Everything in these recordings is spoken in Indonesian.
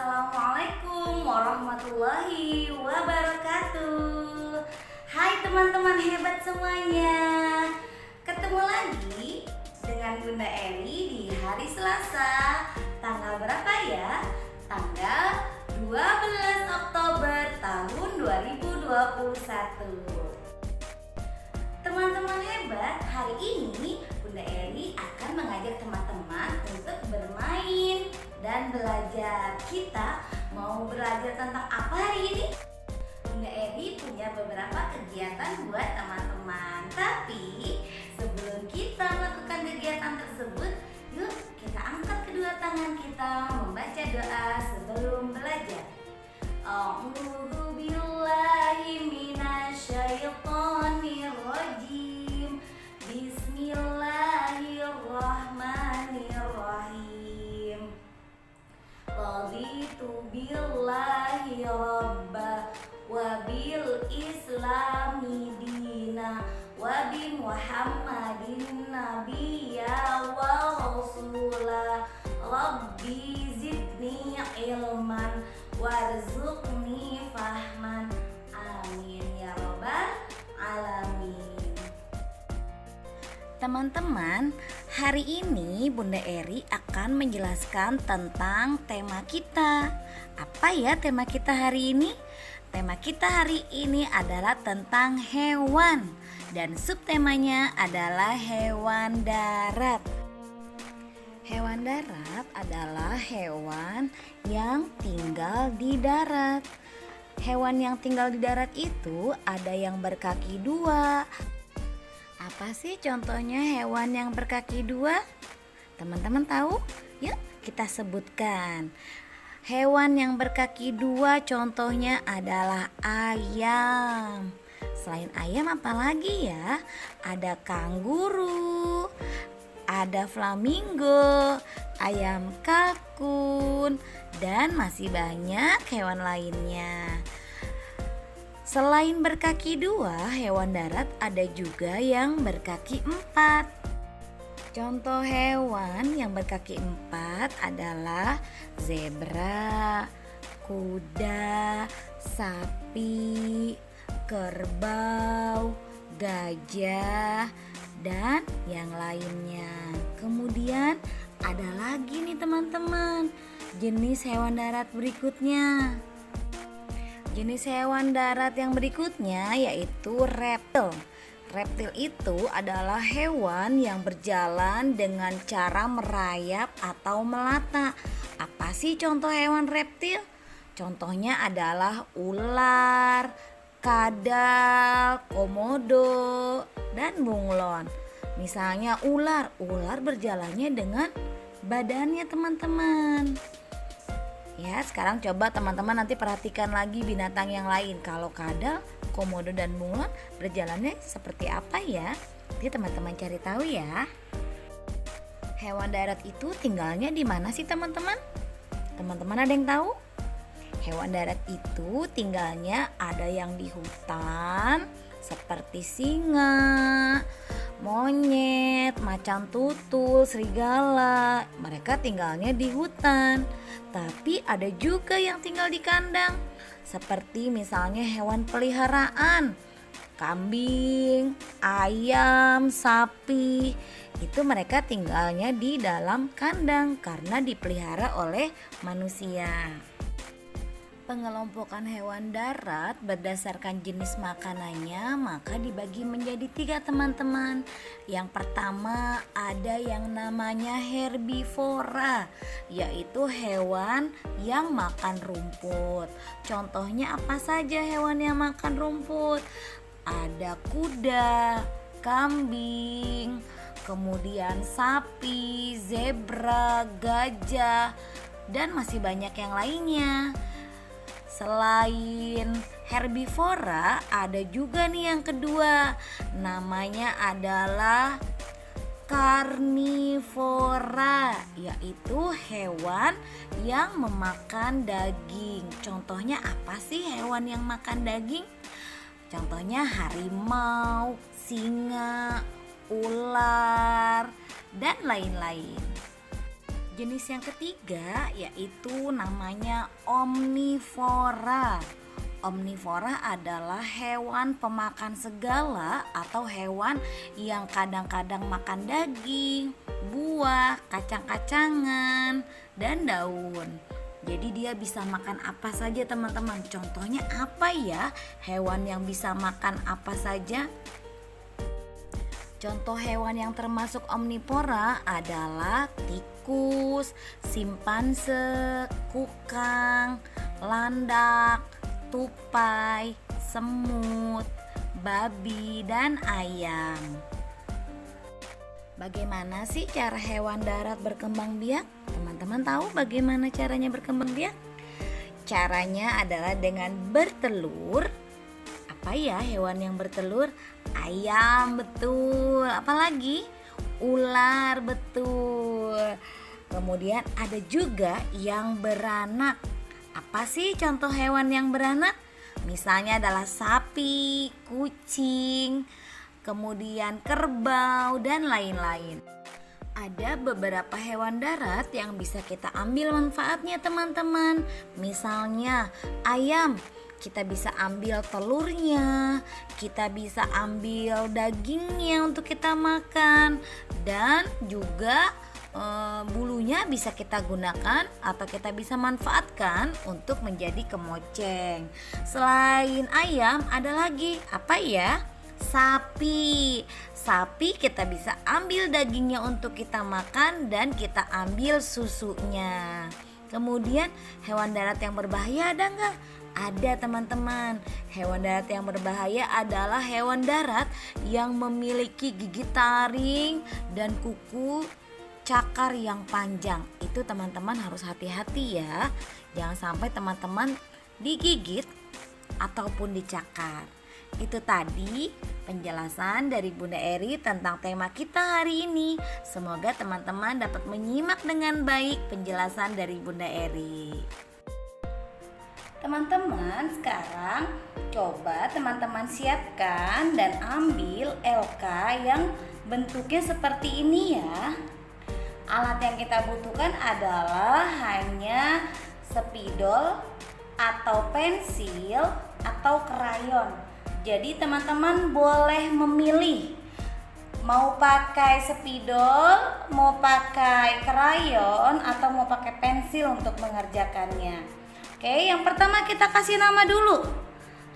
Assalamualaikum warahmatullahi wabarakatuh. Hai teman-teman hebat semuanya. Ketemu lagi dengan Bunda Eri di hari Selasa. Tanggal berapa ya? Tanggal 12 Oktober tahun 2021. Teman-teman hebat, hari ini Bunda Eri akan mengajak teman-teman untuk bermain dan belajar. Kita mau belajar tentang apa hari ini? Bunda Eri punya beberapa kegiatan buat teman-teman. Tapi sebelum kita melakukan kegiatan tersebut, yuk kita angkat kedua tangan kita membaca doa sebelum belajar. A'udzu billahi minasyaitonir rajim. Bismillahirrahmanirrahim. Raditu billahi rabba wa bil islami dina wa bi Muhammadin nabiyya wa rasula. Rabbi zidni ilman warzuqni fahman. Amin ya rabbal alamin. Teman-teman, hari ini Bunda Eri akan menjelaskan tentang tema kita. Apa ya tema kita hari ini? Tema kita hari ini adalah tentang hewan, dan subtemanya adalah hewan darat. Hewan darat adalah hewan yang tinggal di darat. Hewan yang tinggal di darat itu ada yang berkaki dua. Apa sih contohnya hewan yang berkaki dua? Teman-teman tahu? Yuk kita sebutkan. Hewan yang berkaki dua contohnya adalah ayam. Selain ayam apa lagi ya? Ada kanguru, ada flamingo, ayam kalkun, dan masih banyak hewan lainnya. Selain berkaki dua, hewan darat ada juga yang berkaki empat. Contoh hewan yang berkaki empat adalah zebra, kuda, sapi, kerbau, gajah, dan yang lainnya. Kemudian ada lagi nih teman-teman, jenis hewan darat berikutnya. Jenis hewan darat yang berikutnya yaitu reptil. Reptil itu adalah hewan yang berjalan dengan cara merayap atau melata. Apa sih contoh hewan reptil? Contohnya adalah ular, kadal, komodo, dan bunglon. Misalnya ular berjalannya dengan badannya teman-teman. Ya, sekarang coba teman-teman nanti perhatikan lagi binatang yang lain. Kalau kadal, komodo, dan bunglon berjalannya seperti apa ya? Nanti teman-teman cari tahu ya. Hewan darat itu tinggalnya di mana sih teman-teman? Teman-teman ada yang tahu? Hewan darat itu tinggalnya ada yang di hutan seperti singa, monyet, macan tutul, serigala. Mereka tinggalnya di hutan. Tapi ada juga yang tinggal di kandang, seperti misalnya hewan peliharaan, kambing, ayam, sapi. Itu mereka tinggalnya di dalam kandang karena dipelihara oleh manusia. Pengelompokan hewan darat berdasarkan jenis makanannya maka dibagi menjadi 3 teman-teman. Yang pertama ada yang namanya herbivora, yaitu hewan yang makan rumput. Contohnya apa saja hewan yang makan rumput? Ada kuda, kambing, kemudian sapi, zebra, gajah, dan masih banyak yang lainnya. Selain herbivora ada juga nih yang kedua, namanya adalah karnivora, yaitu hewan yang memakan daging. Contohnya apa sih hewan yang makan daging? Contohnya harimau, singa, ular, dan lain-lain. Jenis yang ketiga yaitu namanya omnivora. Omnivora adalah hewan pemakan segala atau hewan yang kadang-kadang makan daging, buah, kacang-kacangan, dan daun. Jadi dia bisa makan apa saja teman-teman. Contohnya apa ya hewan yang bisa makan apa saja? Contoh hewan yang termasuk omnivora adalah tikus, simpanse, kukang, landak, tupai, semut, babi, dan ayam. Bagaimana sih cara hewan darat berkembang biak? Teman-teman tahu bagaimana caranya berkembang biak? Caranya adalah dengan bertelur. Apa ya hewan yang bertelur? Ayam, betul. Apalagi? Ular, betul. Kemudian ada juga yang beranak. Apa sih contoh hewan yang beranak? Misalnya adalah sapi, kucing, kemudian kerbau, dan lain-lain. Ada beberapa hewan darat yang bisa kita ambil manfaatnya teman-teman. Misalnya ayam, kita bisa ambil telurnya, kita bisa ambil dagingnya untuk kita makan, dan juga bulunya bisa kita gunakan atau kita bisa manfaatkan untuk menjadi kemoceng. Selain ayam ada lagi apa ya? Sapi. Sapi kita bisa ambil dagingnya untuk kita makan dan kita ambil susunya. Kemudian hewan darat yang berbahaya ada nggak? Ada teman-teman. Hewan darat yang berbahaya adalah hewan darat yang memiliki gigi taring dan kuku cakar yang panjang. Itu teman-teman harus hati-hati ya. Jangan sampai teman-teman digigit ataupun dicakar. Itu tadi penjelasan dari Bunda Eri tentang tema kita hari ini. Semoga teman-teman dapat menyimak dengan baik penjelasan dari Bunda Eri. Teman-teman, sekarang coba teman-teman siapkan dan ambil LK yang bentuknya seperti ini ya. Alat yang kita butuhkan adalah hanya spidol atau pensil atau krayon. Jadi teman-teman boleh memilih mau pakai spidol, mau pakai krayon, atau mau pakai pensil untuk mengerjakannya. Oke, yang pertama kita kasih nama dulu.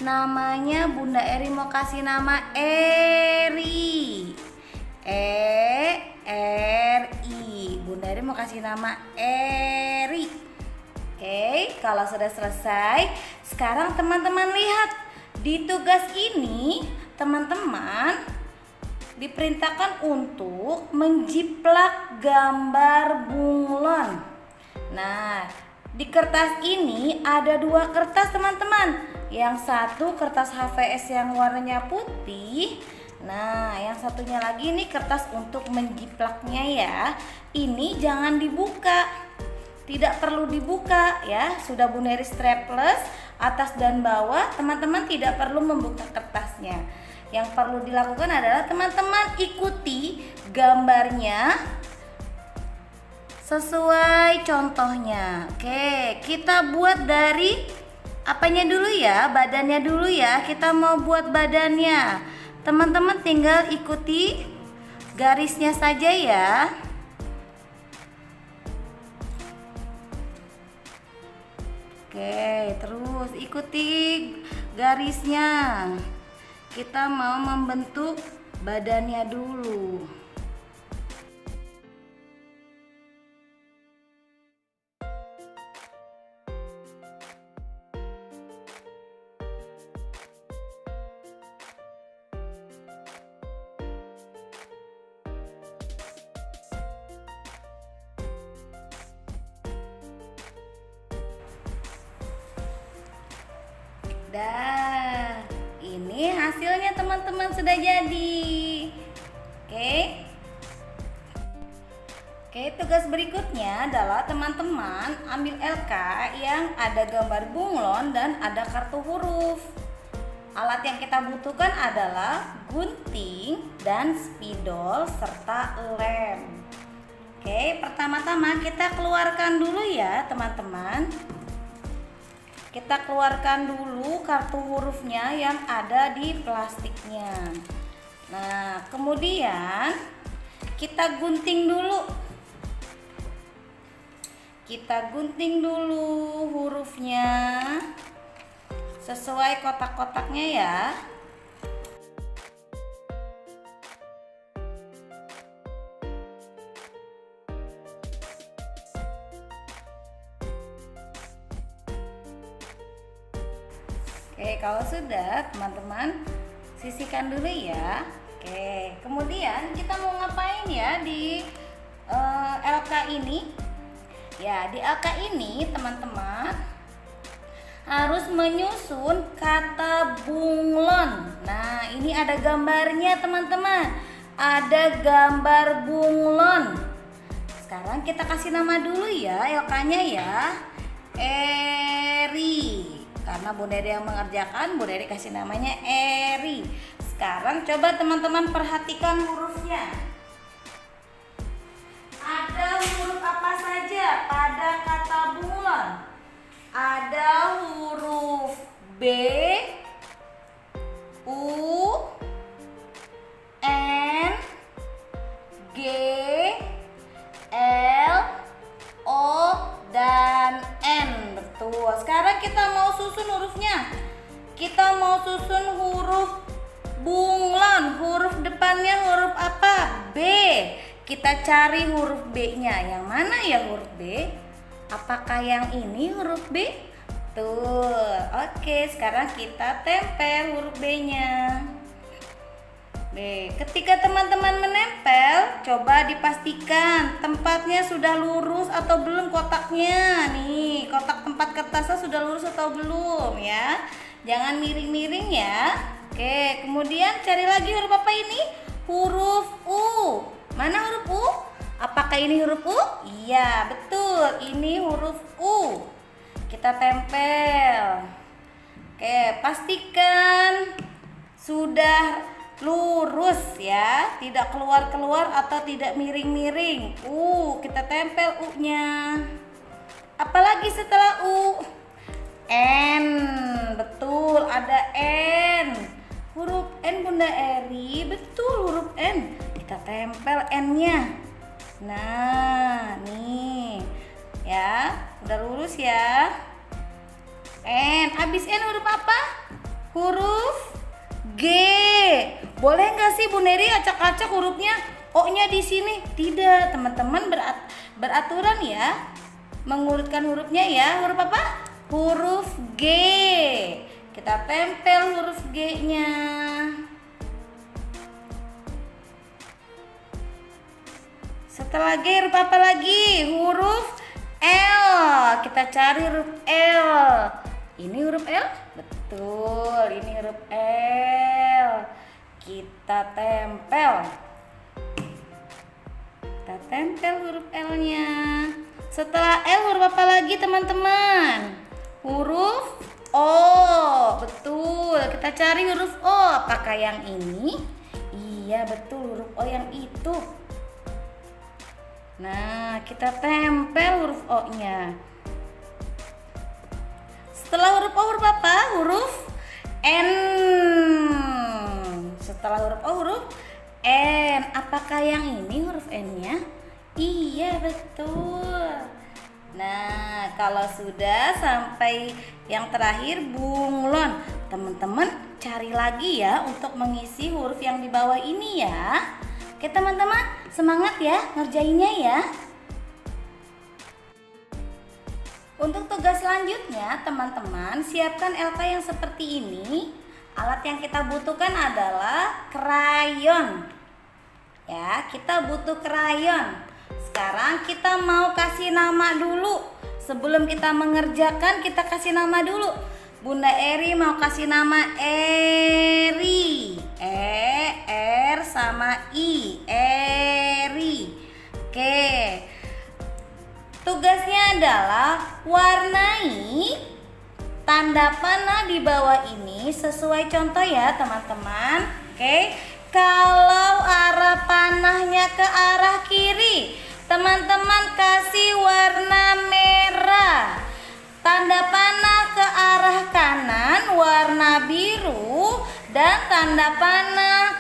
Namanya Bunda Eri mau kasih nama Eri. E-R-I. Bunda Eri mau kasih nama Eri. Oke, kalau sudah selesai, sekarang teman-teman lihat di tugas ini teman-teman diperintahkan untuk menjiplak gambar bunglon. Nah, di kertas ini ada dua kertas teman-teman. Yang satu kertas HVS yang warnanya putih. Nah, yang satunya lagi ini kertas untuk menjiplaknya ya. Ini jangan dibuka. Tidak perlu dibuka ya. Sudah Bunda Eri strapless atas dan bawah. Teman-teman tidak perlu membuka kertasnya. Yang perlu dilakukan adalah teman-teman ikuti gambarnya sesuai contohnya. Oke, kita buat dari apanya dulu ya? Badannya dulu ya. Kita mau buat badannya. Teman-teman tinggal ikuti garisnya saja ya. Oke, terus ikuti garisnya. Kita mau membentuk badannya dulu. Dah, ini hasilnya teman-teman sudah jadi. Oke, tugas berikutnya adalah teman-teman ambil LK yang ada gambar bunglon dan ada kartu huruf. Alat yang kita butuhkan adalah gunting dan spidol serta lem. Oke, pertama-tama kita keluarkan dulu ya teman-teman. Kita keluarkan dulu kartu hurufnya yang ada di plastiknya. Nah, kemudian kita gunting dulu. Kita gunting dulu hurufnya sesuai kotak-kotaknya ya. Oke, kalau sudah teman-teman sisihkan dulu ya. Oke, kemudian kita mau ngapain ya di LK ini? Ya, di LK ini teman-teman harus menyusun kata bunglon. Nah, ini ada gambarnya teman-teman. Ada gambar bunglon. Sekarang kita kasih nama dulu ya LK-nya ya. Eri. Karena Bunda Eri yang mengerjakan, Bunda Eri kasih namanya Eri. Sekarang coba teman-teman perhatikan hurufnya. Ada huruf apa saja pada kata bunglon? Ada huruf B, U, N, G, L, O, dan N. Betul. Sekarang kita mau susun hurufnya. Kita mau susun huruf bunglon. Huruf depannya huruf apa? B. Kita cari huruf B-nya. Yang mana ya huruf B? Apakah yang ini huruf B? Tuh. Oke, sekarang kita tempel huruf B-nya. B. Ketika teman-teman menempel, coba dipastikan tempatnya sudah lurus atau belum kotaknya. Nih, kotak tempat kertasnya sudah lurus atau belum ya. Jangan miring-miring ya. Oke, kemudian cari lagi huruf apa ini? Huruf U. Mana huruf U? Apakah ini huruf U? Iya, betul. Ini huruf U. Kita tempel. Oke, pastikan sudah lurus ya, tidak keluar-keluar atau tidak miring-miring. Kita tempel U-nya. Apalagi setelah U? N. Betul, ada N. Huruf N Bunda Eri, betul huruf N. Kita tempel N-nya. Nah, nih. Ya, udah lurus ya. N. Habis N huruf apa? Huruf G. Boleh nggak sih Bu Neri acak-acak hurufnya? O-nya di sini? Tidak, teman-teman beraturan ya. Mengurutkan hurufnya ya. Huruf apa? Huruf G. Kita tempel huruf G-nya. Setelah G huruf apa lagi? Huruf L. Kita cari huruf L. Ini huruf L? Betul, ini huruf L. Kita tempel. Kita tempel huruf L-nya. Setelah L huruf apa lagi teman-teman? Huruf O. Betul, kita cari huruf O. Apakah yang ini? Iya, betul, huruf O yang itu. Nah, kita tempel huruf O-nya. Setelah huruf O huruf apa? Huruf N. Setelah huruf O huruf N. Apakah yang ini huruf N-nya? Iya, betul. Nah, kalau sudah sampai yang terakhir bunglon, teman-teman cari lagi ya untuk mengisi huruf yang di bawah ini ya. Oke teman-teman, semangat ya ngerjainnya ya. Untuk tugas selanjutnya, teman-teman siapkan LK yang seperti ini. Alat yang kita butuhkan adalah krayon. Ya, kita butuh krayon. Sekarang kita mau kasih nama dulu. Sebelum kita mengerjakan, kita kasih nama dulu. Bunda Eri mau kasih nama Eri. R sama I. Eri. Oke. Tugasnya adalah warnai tanda panah di bawah ini sesuai contoh ya teman-teman. Oke, kalau arah panahnya ke arah kiri, Teman-teman kasih warna merah. Tanda panah ke arah kanan warna biru dan tanda panah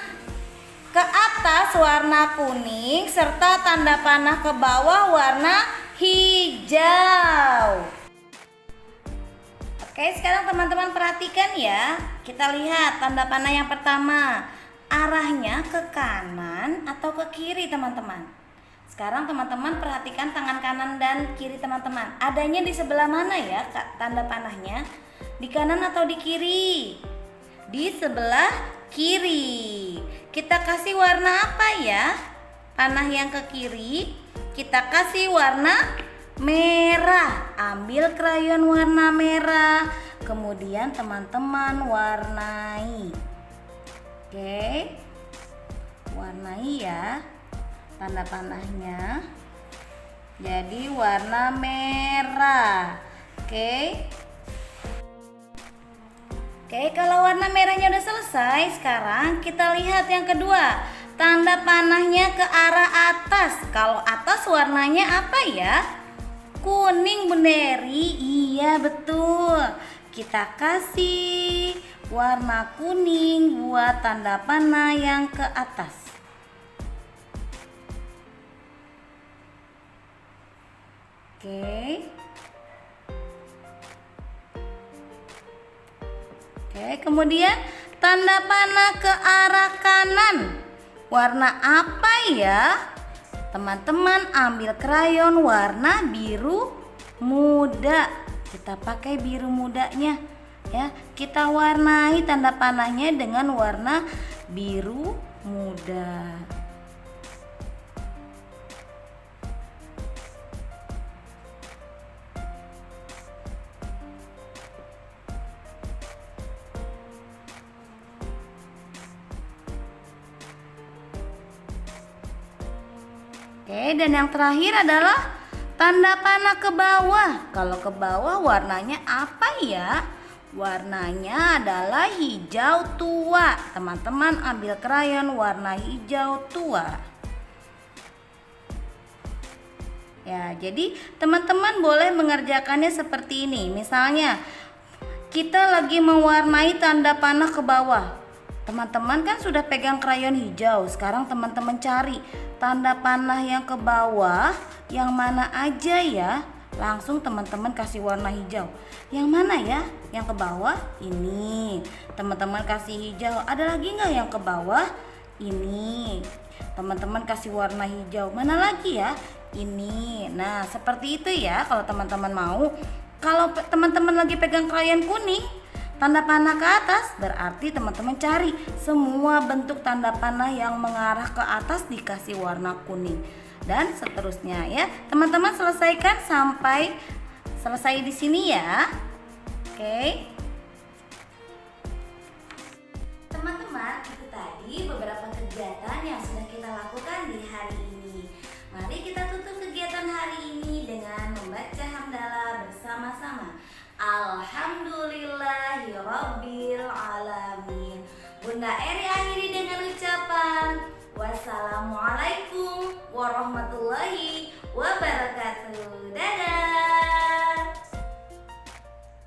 ke atas warna kuning serta tanda panah ke bawah warna hijau. Oke, sekarang teman-teman perhatikan ya. Kita lihat tanda panah yang pertama. Arahnya ke kanan atau ke kiri teman-teman. Sekarang teman-teman perhatikan tangan kanan dan kiri teman-teman. Adanya di sebelah mana ya tanda panahnya? Di kanan atau di kiri? Di sebelah kiri. Kita kasih warna apa ya? Panah yang ke kiri kita kasih warna merah. Ambil krayon warna merah. Kemudian teman-teman warnai. Oke. Warnai ya tanda panahnya jadi warna merah. Oke, kalau warna merahnya udah selesai, sekarang kita lihat yang kedua. Tanda panahnya ke arah atas. Kalau atas warnanya apa ya? Kuning, Bunda Eri. Iya, betul. Kita kasih warna kuning buat tanda panah yang ke atas. Oke, kemudian tanda panah ke arah kanan. Warna apa ya? Teman-teman ambil krayon warna biru muda. Kita pakai biru mudanya ya. Kita warnai tanda panahnya dengan warna biru muda. Oke, dan yang terakhir adalah tanda panah ke bawah. Kalau ke bawah warnanya apa ya? Warnanya adalah hijau tua. Teman-teman ambil krayon warna hijau tua. Ya, jadi teman-teman boleh mengerjakannya seperti ini. Misalnya, kita lagi mewarnai tanda panah ke bawah. Teman-teman kan sudah pegang krayon hijau. Sekarang teman-teman cari tanda panah yang ke bawah yang mana aja ya. Langsung teman-teman kasih warna hijau. Yang mana ya? Yang ke bawah? Ini. Teman-teman kasih hijau. Ada lagi nggak yang ke bawah? Ini. Teman-teman kasih warna hijau. Mana lagi ya? Ini. Nah, seperti itu ya kalau teman-teman mau. Kalau teman-teman lagi pegang krayon kuning, tanda panah ke atas, berarti teman-teman cari semua bentuk tanda panah yang mengarah ke atas dikasih warna kuning. Dan seterusnya ya. Teman-teman selesaikan sampai selesai di sini ya. Oke. Teman-teman, itu tadi beberapa kegiatan yang sudah kita lakukan di hari ini. Mari kita tutup kegiatan hari ini dengan membaca hamdalah bersama-sama. Alhamdulillahirabbil alamin. Bunda Eri akhiri dengan ucapan wassalamualaikum warahmatullahi wabarakatuh. Dadah.